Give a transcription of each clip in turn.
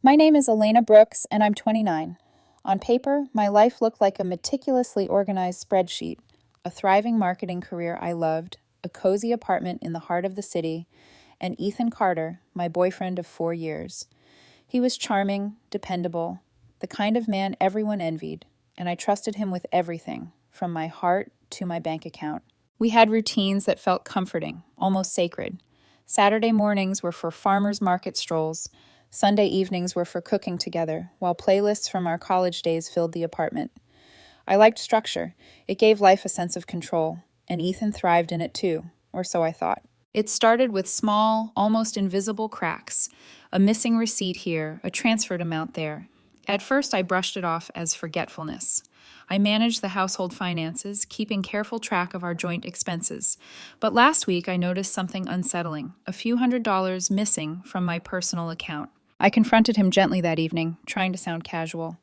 My name is Elena Brooks, and I'm 29. On paper, my life looked like a meticulously organized spreadsheet: a thriving marketing career I loved, a cozy apartment in the heart of the city, and Ethan Carter, my boyfriend of 4 years. He was charming, dependable, the kind of man everyone envied, and I trusted him with everything, from my heart to my bank account. We had routines that felt comforting, almost sacred. Saturday mornings were for farmers market strolls. Sunday evenings were for cooking together, while playlists from our college days filled the apartment. I liked structure. It gave life a sense of control, and Ethan thrived in it too, or so I thought. It started with small, almost invisible cracks: a missing receipt here, a transferred amount there. At first, I brushed it off as forgetfulness. I managed the household finances, keeping careful track of our joint expenses. But last week, I noticed something unsettling: a few $100s missing from my personal account. I confronted him gently that evening, trying to sound casual.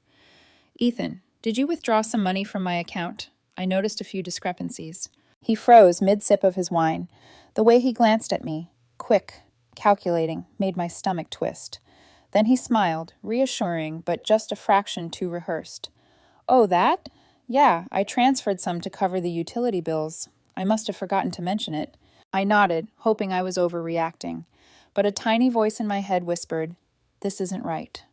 "Ethan, did you withdraw some money from my account? I noticed a few discrepancies." He froze mid-sip of his wine. The way he glanced at me, quick, calculating, made my stomach twist. Then he smiled, reassuring, but just a fraction too rehearsed. "Oh, that? Yeah, I transferred some to cover the utility bills. I must have forgotten to mention it." I nodded, hoping I was overreacting. But a tiny voice in my head whispered, "This isn't right."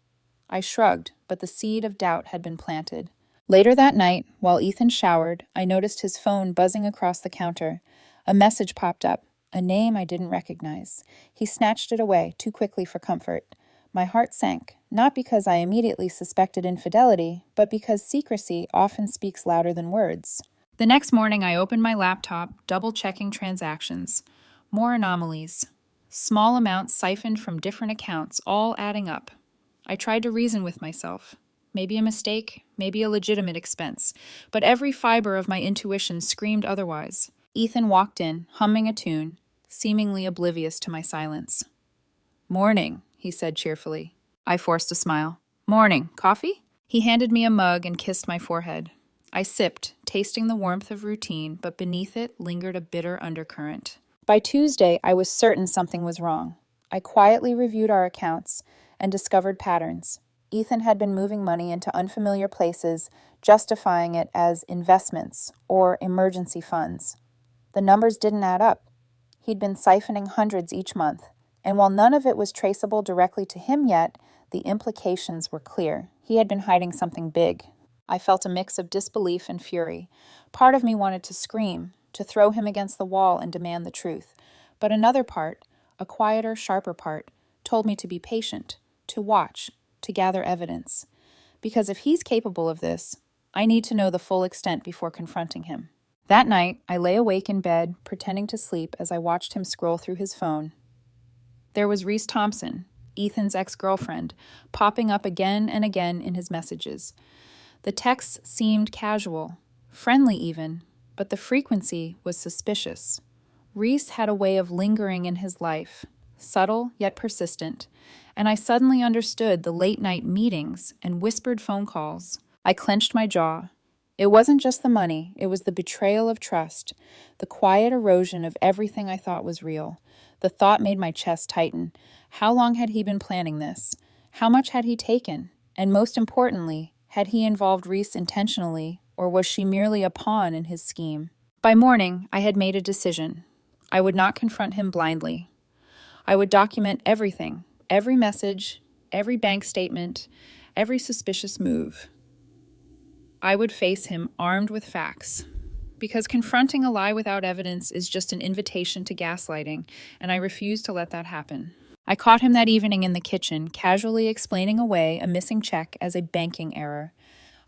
I shrugged, but the seed of doubt had been planted. Later that night, while Ethan showered, I noticed his phone buzzing across the counter. A message popped up, a name I didn't recognize. He snatched it away, too quickly for comfort. My heart sank, not because I immediately suspected infidelity, but because secrecy often speaks louder than words. The next morning, I opened my laptop, double-checking transactions. More anomalies. Small amounts siphoned from different accounts, all adding up. I tried to reason with myself. Maybe a mistake, maybe a legitimate expense, but every fiber of my intuition screamed otherwise. Ethan walked in, humming a tune, seemingly oblivious to my silence. "Morning," he said cheerfully. I forced a smile. "Morning. Coffee?" He handed me a mug and kissed my forehead. I sipped, tasting the warmth of routine, but beneath it lingered a bitter undercurrent. By Tuesday, I was certain something was wrong. I quietly reviewed our accounts and discovered patterns. Ethan had been moving money into unfamiliar places, justifying it as investments or emergency funds. The numbers didn't add up. He'd been siphoning hundreds each month, and while none of it was traceable directly to him yet, the implications were clear. He had been hiding something big. I felt a mix of disbelief and fury. Part of me wanted to scream, to throw him against the wall and demand the truth. But another part, a quieter, sharper part, told me to be patient, to watch, to gather evidence. Because if he's capable of this, I need to know the full extent before confronting him. That night, I lay awake in bed, pretending to sleep as I watched him scroll through his phone. There was Reese Thompson, Ethan's ex-girlfriend, popping up again and again in his messages. The texts seemed casual, friendly even, but the frequency was suspicious. Reese had a way of lingering in his life, subtle yet persistent, and I suddenly understood the late-night meetings and whispered phone calls. I clenched my jaw. It wasn't just the money, it was the betrayal of trust, the quiet erosion of everything I thought was real. The thought made my chest tighten. How long had he been planning this? How much had he taken? And most importantly, had he involved Reese intentionally, or was she merely a pawn in his scheme? By morning, I had made a decision. I would not confront him blindly. I would document everything, every message, every bank statement, every suspicious move. I would face him armed with facts, because confronting a lie without evidence is just an invitation to gaslighting, and I refused to let that happen. I caught him that evening in the kitchen, casually explaining away a missing check as a banking error.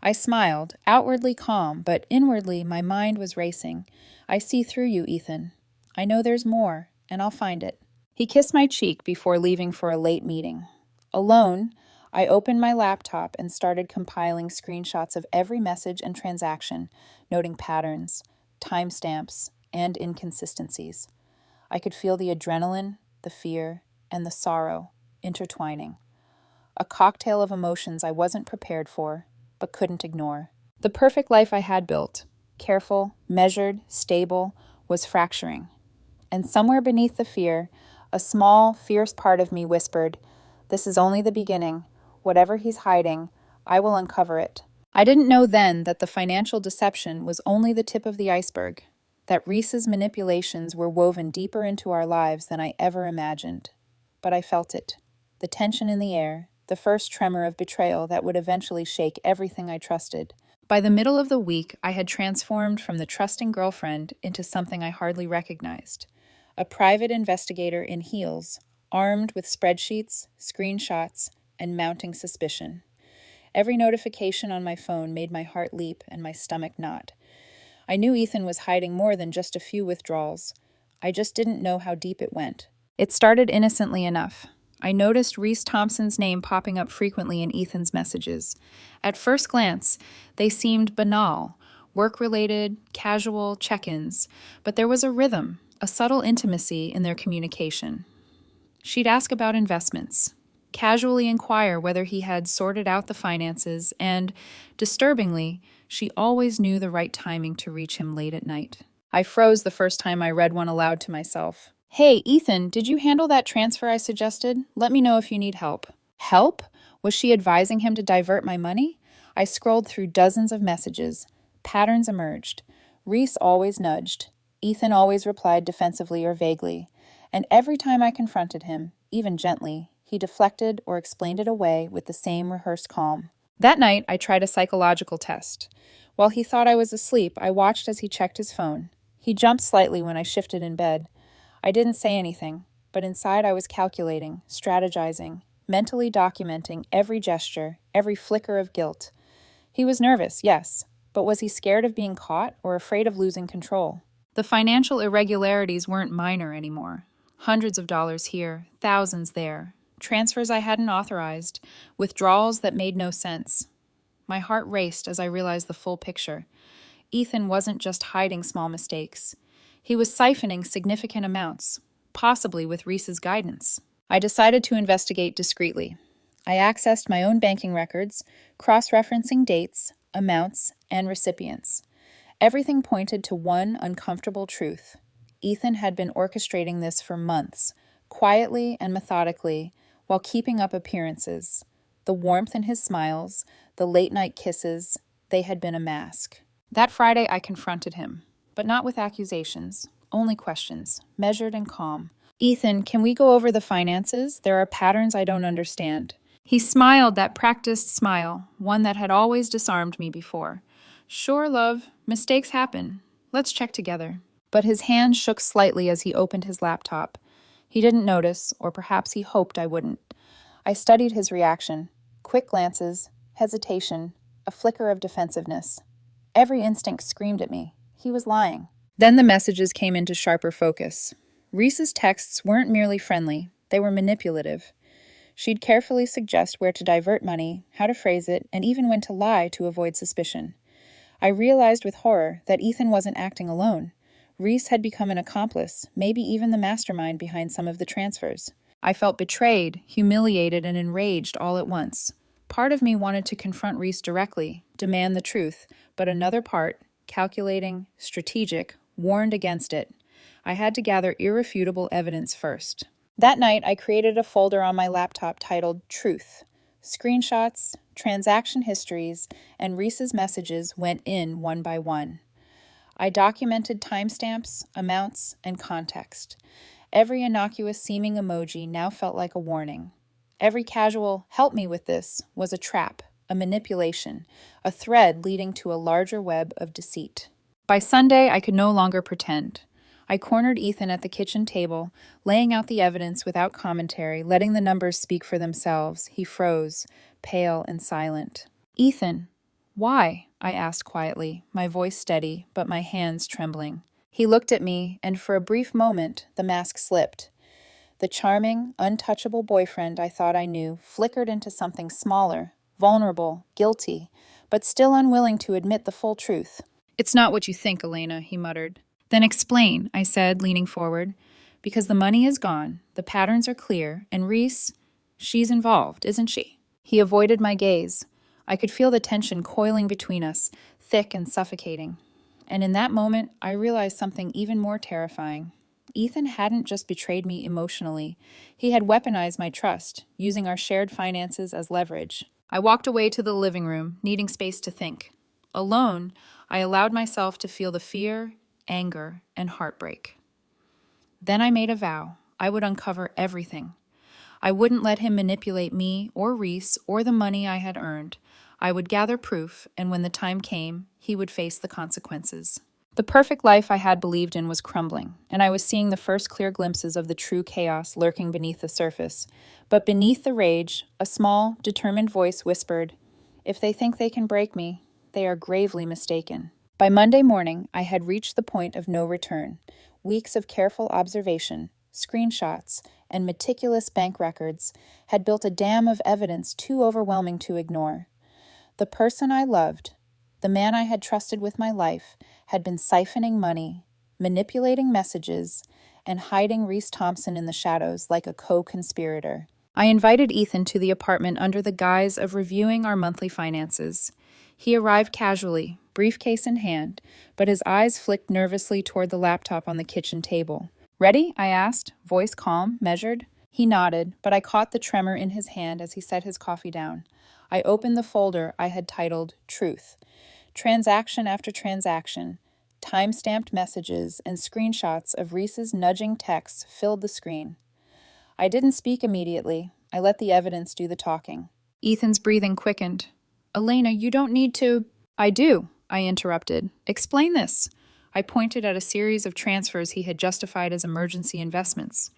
I smiled, outwardly calm, but inwardly my mind was racing. "I see through you, Ethan. I know there's more, and I'll find it." He kissed my cheek before leaving for a late meeting. Alone, I opened my laptop and started compiling screenshots of every message and transaction, noting patterns, timestamps, and inconsistencies. I could feel the adrenaline, the fear, and the sorrow intertwining. A cocktail of emotions I wasn't prepared for, but couldn't ignore. The perfect life I had built, careful, measured, stable, was fracturing. And somewhere beneath the fear, a small, fierce part of me whispered, "This is only the beginning. Whatever he's hiding, I will uncover it. I didn't know then that the financial deception was only the tip of the iceberg, that Reese's manipulations were woven deeper into our lives than I ever imagined. But I felt it, the tension in the air, the first tremor of betrayal that would eventually shake everything I trusted. By the middle of the week, I had transformed from the trusting girlfriend into something I hardly recognized. A private investigator in heels, armed with spreadsheets, screenshots, and mounting suspicion. Every notification on my phone made my heart leap and my stomach knot. I knew Ethan was hiding more than just a few withdrawals. I just didn't know how deep it went. It started innocently enough. I noticed Reese Thompson's name popping up frequently in Ethan's messages. At first glance, they seemed banal, work-related, casual check-ins, but there was a rhythm, a subtle intimacy in their communication. She'd ask about investments, casually inquire whether he had sorted out the finances, and, disturbingly, she always knew the right timing to reach him late at night. I froze the first time I read one aloud to myself. "Hey, Ethan, did you handle that transfer I suggested? Let me know if you need help." Help? Was she advising him to divert my money? I scrolled through dozens of messages. Patterns emerged. Reese always nudged. Ethan always replied defensively or vaguely. And every time I confronted him, even gently, he deflected or explained it away with the same rehearsed calm. That night, I tried a psychological test. While he thought I was asleep, I watched as he checked his phone. He jumped slightly when I shifted in bed. I didn't say anything, but inside I was calculating, strategizing, mentally documenting every gesture, every flicker of guilt. He was nervous, yes, but was he scared of being caught or afraid of losing control? The financial irregularities weren't minor anymore. Hundreds of dollars here, thousands there. Transfers I hadn't authorized, withdrawals that made no sense. My heart raced as I realized the full picture. Ethan wasn't just hiding small mistakes. He was siphoning significant amounts, possibly with Reese's guidance. I decided to investigate discreetly. I accessed my own banking records, cross-referencing dates, amounts, and recipients. Everything pointed to one uncomfortable truth. Ethan had been orchestrating this for months, quietly and methodically, while keeping up appearances. The warmth in his smiles, the late-night kisses, they had been a mask. That Friday, I confronted him, but not with accusations, only questions, measured and calm. "Ethan, can we go over the finances? There are patterns I don't understand." He smiled that practiced smile, one that had always disarmed me before. "Sure, love. Mistakes happen. Let's check together." But his hand shook slightly as he opened his laptop. He didn't notice, or perhaps he hoped I wouldn't. I studied his reaction. Quick glances, hesitation, a flicker of defensiveness. Every instinct screamed at me. He was lying. Then the messages came into sharper focus. Reese's texts weren't merely friendly, they were manipulative. She'd carefully suggest where to divert money, how to phrase it, and even when to lie to avoid suspicion. I realized with horror that Ethan wasn't acting alone. Reese had become an accomplice, maybe even the mastermind behind some of the transfers. I felt betrayed, humiliated, and enraged all at once. Part of me wanted to confront Reese directly, demand the truth, but another part, calculating, strategic, warned against it. I had to gather irrefutable evidence first. That night, I created a folder on my laptop titled Truth. Screenshots, transaction histories, and Reese's messages went in one by one. I documented timestamps, amounts, and context. Every innocuous seeming emoji now felt like a warning. Every casual, "help me with this," was a trap, a manipulation, a thread leading to a larger web of deceit. By Sunday, I could no longer pretend. I cornered Ethan at the kitchen table, laying out the evidence without commentary, letting the numbers speak for themselves. He froze, pale and silent. "Ethan, why?" I asked quietly, my voice steady, but my hands trembling. He looked at me, and for a brief moment, the mask slipped. The charming, untouchable boyfriend I thought I knew flickered into something smaller, vulnerable, guilty, but still unwilling to admit the full truth. "It's not what you think, Elena," he muttered. "Then explain," I said, leaning forward. "Because the money is gone, the patterns are clear, and Reese, she's involved, isn't she?" He avoided my gaze. I could feel the tension coiling between us, thick and suffocating. And in that moment, I realized something even more terrifying. Ethan hadn't just betrayed me emotionally. He had weaponized my trust, using our shared finances as leverage. I walked away to the living room, needing space to think. Alone, I allowed myself to feel the fear, anger, and heartbreak. Then I made a vow. I would uncover everything. I wouldn't let him manipulate me or Reese or the money I had earned. I would gather proof, and when the time came, he would face the consequences. The perfect life I had believed in was crumbling, and I was seeing the first clear glimpses of the true chaos lurking beneath the surface. But beneath the rage, a small, determined voice whispered, "If they think they can break me, they are gravely mistaken." By Monday morning, I had reached the point of no return. Weeks of careful observation, screenshots, and meticulous bank records had built a dam of evidence too overwhelming to ignore. The person I loved, the man I had trusted with my life, had been siphoning money, manipulating messages, and hiding Reese Thompson in the shadows like a co-conspirator. I invited Ethan to the apartment under the guise of reviewing our monthly finances. He arrived casually, briefcase in hand, but his eyes flicked nervously toward the laptop on the kitchen table. "Ready?" I asked, voice calm, measured. He nodded, but I caught the tremor in his hand as he set his coffee down. I opened the folder I had titled Truth. Transaction after transaction, time-stamped messages, and screenshots of Reese's nudging texts filled the screen. I didn't speak immediately. I let the evidence do the talking. Ethan's breathing quickened. "Elena, you don't need to—" "I do," I interrupted. "Explain this." I pointed at a series of transfers he had justified as emergency investments.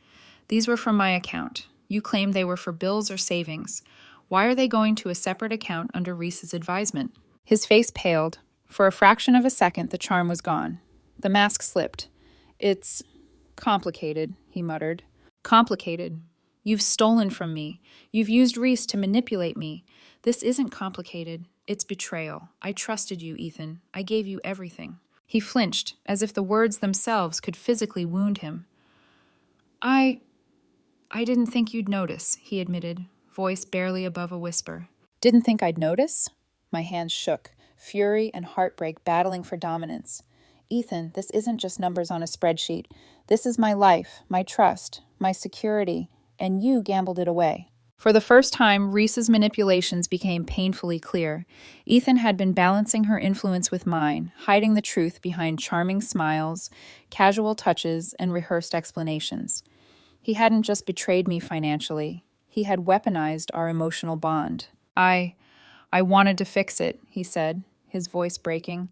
"These were from my account. You claimed they were for bills or savings. Why are they going to a separate account under Reese's advisement?" His face paled. For a fraction of a second, the charm was gone. The mask slipped. "It's complicated," he muttered. "Complicated. You've stolen from me. You've used Reese to manipulate me. This isn't complicated. It's betrayal. I trusted you, Ethan. I gave you everything." He flinched, as if the words themselves could physically wound him. I didn't think you'd notice," he admitted, voice barely above a whisper. "Didn't think I'd notice?" My hands shook, fury and heartbreak battling for dominance. "Ethan, this isn't just numbers on a spreadsheet. This is my life, my trust, my security, and you gambled it away." For the first time, Reese's manipulations became painfully clear. Ethan had been balancing her influence with mine, hiding the truth behind charming smiles, casual touches, and rehearsed explanations. He hadn't just betrayed me financially. He had weaponized our emotional bond. I wanted to fix it," he said, his voice breaking,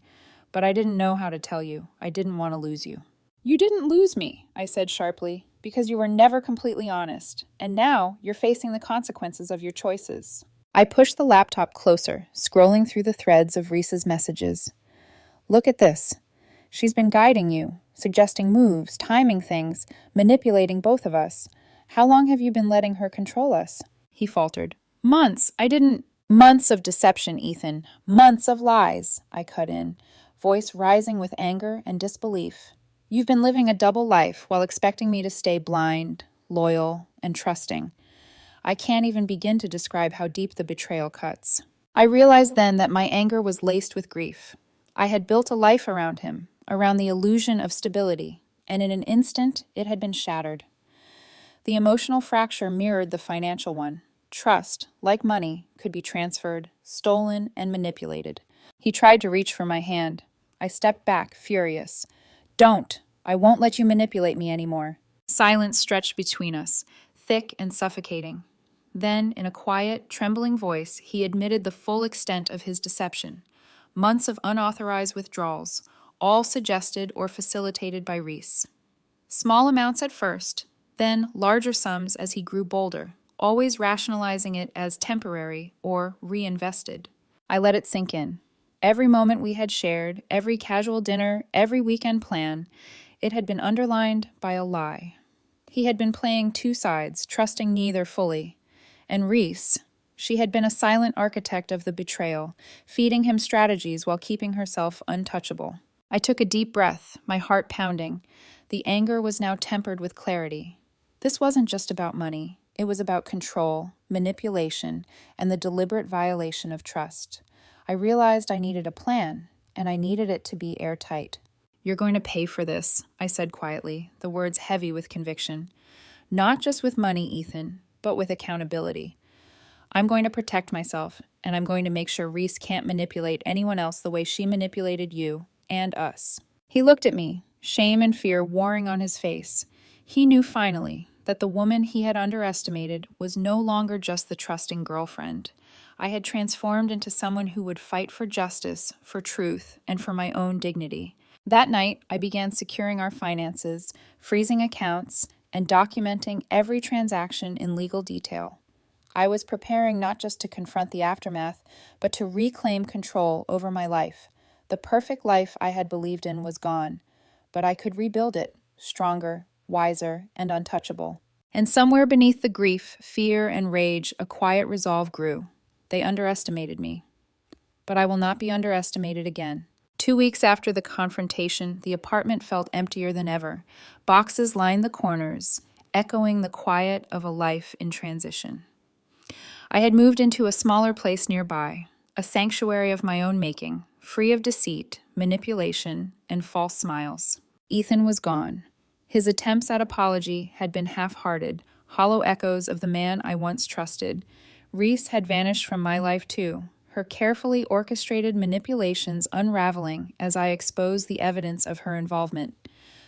"but I didn't know how to tell you. I didn't want to lose you." "You didn't lose me," I said sharply, "because you were never completely honest, and now you're facing the consequences of your choices." I pushed the laptop closer, scrolling through the threads of Reese's messages. "Look at this. She's been guiding you, suggesting moves, timing things, manipulating both of us. How long have you been letting her control us?" He faltered. "Months. Months of deception, Ethan. Months of lies," I cut in, voice rising with anger and disbelief. "You've been living a double life while expecting me to stay blind, loyal, and trusting. I can't even begin to describe how deep the betrayal cuts." I realized then that my anger was laced with grief. I had built a life around him, around the illusion of stability, and in an instant it had been shattered. The emotional fracture mirrored the financial one. Trust, like money, could be transferred, stolen, and manipulated. He tried to reach for my hand. I stepped back, furious. "Don't! I won't let you manipulate me anymore." Silence stretched between us, thick and suffocating. Then, in a quiet, trembling voice, he admitted the full extent of his deception. Months of unauthorized withdrawals, all suggested or facilitated by Reese. Small amounts at first, then larger sums as he grew bolder, always rationalizing it as temporary or reinvested. I let it sink in. Every moment we had shared, every casual dinner, every weekend plan, it had been underlined by a lie. He had been playing two sides, trusting neither fully. And Reese, she had been a silent architect of the betrayal, feeding him strategies while keeping herself untouchable. I took a deep breath, my heart pounding. The anger was now tempered with clarity. This wasn't just about money. It was about control, manipulation, and the deliberate violation of trust. I realized I needed a plan, and I needed it to be airtight. "You're going to pay for this," I said quietly, the words heavy with conviction. "Not just with money, Ethan, but with accountability. I'm going to protect myself, and I'm going to make sure Reese can't manipulate anyone else the way she manipulated you and us." He looked at me, shame and fear warring on his face. He knew finally that the woman he had underestimated was no longer just the trusting girlfriend. I had transformed into someone who would fight for justice, for truth, and for my own dignity. That night, I began securing our finances, freezing accounts, and documenting every transaction in legal detail. I was preparing not just to confront the aftermath, but to reclaim control over my life. The perfect life I had believed in was gone, but I could rebuild it, stronger, wiser, and untouchable. And somewhere beneath the grief, fear, and rage, a quiet resolve grew. They underestimated me, but I will not be underestimated again. 2 weeks after the confrontation, the apartment felt emptier than ever. Boxes lined the corners, echoing the quiet of a life in transition. I had moved into a smaller place nearby, a sanctuary of my own making, free of deceit, manipulation, and false smiles. Ethan was gone. His attempts at apology had been half-hearted, hollow echoes of the man I once trusted. Reese had vanished from my life too, her carefully orchestrated manipulations unraveling as I exposed the evidence of her involvement.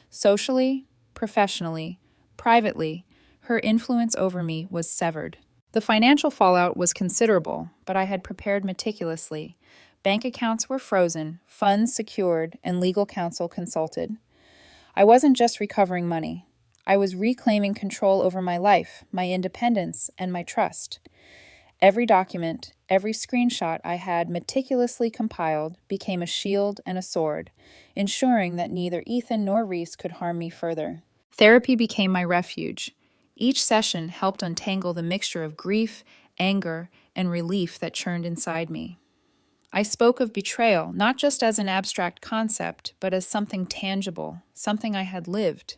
Socially, professionally, privately, her influence over me was severed. The financial fallout was considerable, but I had prepared meticulously. Bank accounts were frozen, funds secured, and legal counsel consulted. I wasn't just recovering money. I was reclaiming control over my life, my independence, and my trust. Every document, every screenshot I had meticulously compiled became a shield and a sword, ensuring that neither Ethan nor Reese could harm me further. Therapy became my refuge. Each session helped untangle the mixture of grief, anger, and relief that churned inside me. I spoke of betrayal not just as an abstract concept, but as something tangible, something I had lived.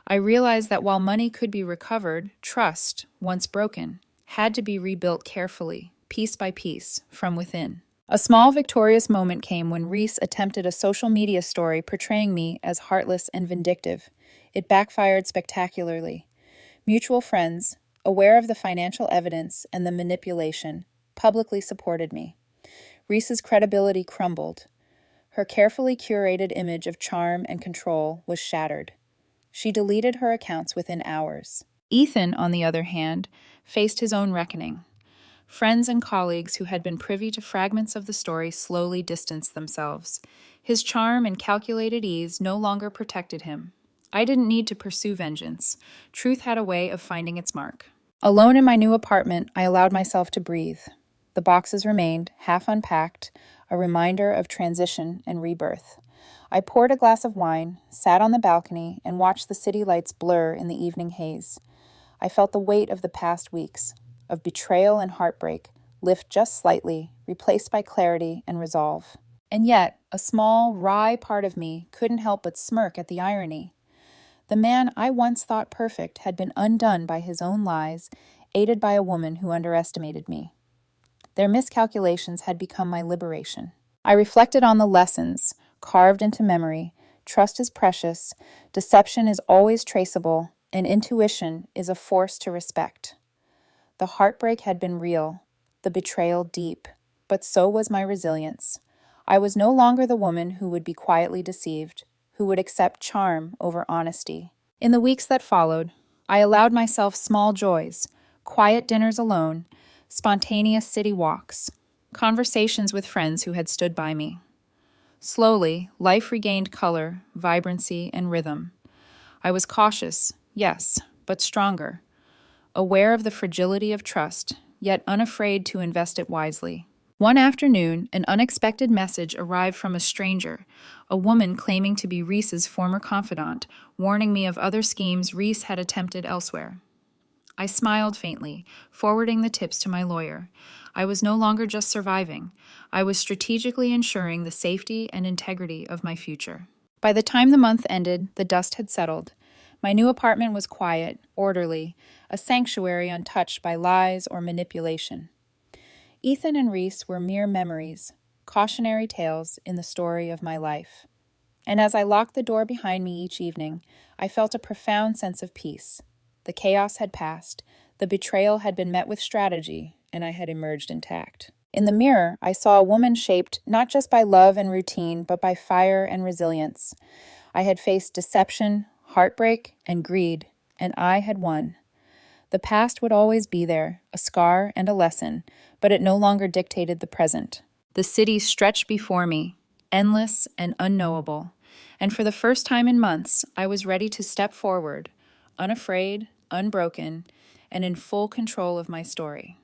I realized that while money could be recovered, trust, once broken, had to be rebuilt carefully, piece by piece, from within. A small victorious moment came when Reese attempted a social media story portraying me as heartless and vindictive. It backfired spectacularly. Mutual friends, aware of the financial evidence and the manipulation, publicly supported me. Reese's credibility crumbled. Her carefully curated image of charm and control was shattered. She deleted her accounts within hours. Ethan, on the other hand, faced his own reckoning. Friends and colleagues who had been privy to fragments of the story slowly distanced themselves. His charm and calculated ease no longer protected him. I didn't need to pursue vengeance. Truth had a way of finding its mark. Alone in my new apartment, I allowed myself to breathe. The boxes remained, half unpacked, a reminder of transition and rebirth. I poured a glass of wine, sat on the balcony, and watched the city lights blur in the evening haze. I felt the weight of the past weeks, of betrayal and heartbreak, lift just slightly, replaced by clarity and resolve. And yet, a small, wry part of me couldn't help but smirk at the irony. The man I once thought perfect had been undone by his own lies, aided by a woman who underestimated me. Their miscalculations had become my liberation. I reflected on the lessons, carved into memory. Trust is precious, deception is always traceable, and intuition is a force to respect. The heartbreak had been real, the betrayal deep, but so was my resilience. I was no longer the woman who would be quietly deceived, who would accept charm over honesty. In the weeks that followed, I allowed myself small joys, quiet dinners alone, spontaneous city walks, conversations with friends who had stood by me. Slowly, life regained color, vibrancy, and rhythm. I was cautious, yes, but stronger, aware of the fragility of trust, yet unafraid to invest it wisely. One afternoon, an unexpected message arrived from a stranger, a woman claiming to be Reese's former confidant, warning me of other schemes Reese had attempted elsewhere. I smiled faintly, forwarding the tips to my lawyer. I was no longer just surviving. I was strategically ensuring the safety and integrity of my future. By the time the month ended, the dust had settled. My new apartment was quiet, orderly, a sanctuary untouched by lies or manipulation. Ethan and Reese were mere memories, cautionary tales in the story of my life. And as I locked the door behind me each evening, I felt a profound sense of peace. The chaos had passed, the betrayal had been met with strategy, and I had emerged intact. In the mirror, I saw a woman shaped not just by love and routine, but by fire and resilience. I had faced deception, heartbreak, and greed, and I had won. The past would always be there, a scar and a lesson, but it no longer dictated the present. The city stretched before me, endless and unknowable, and for the first time in months, I was ready to step forward, unafraid, unbroken, and in full control of my story.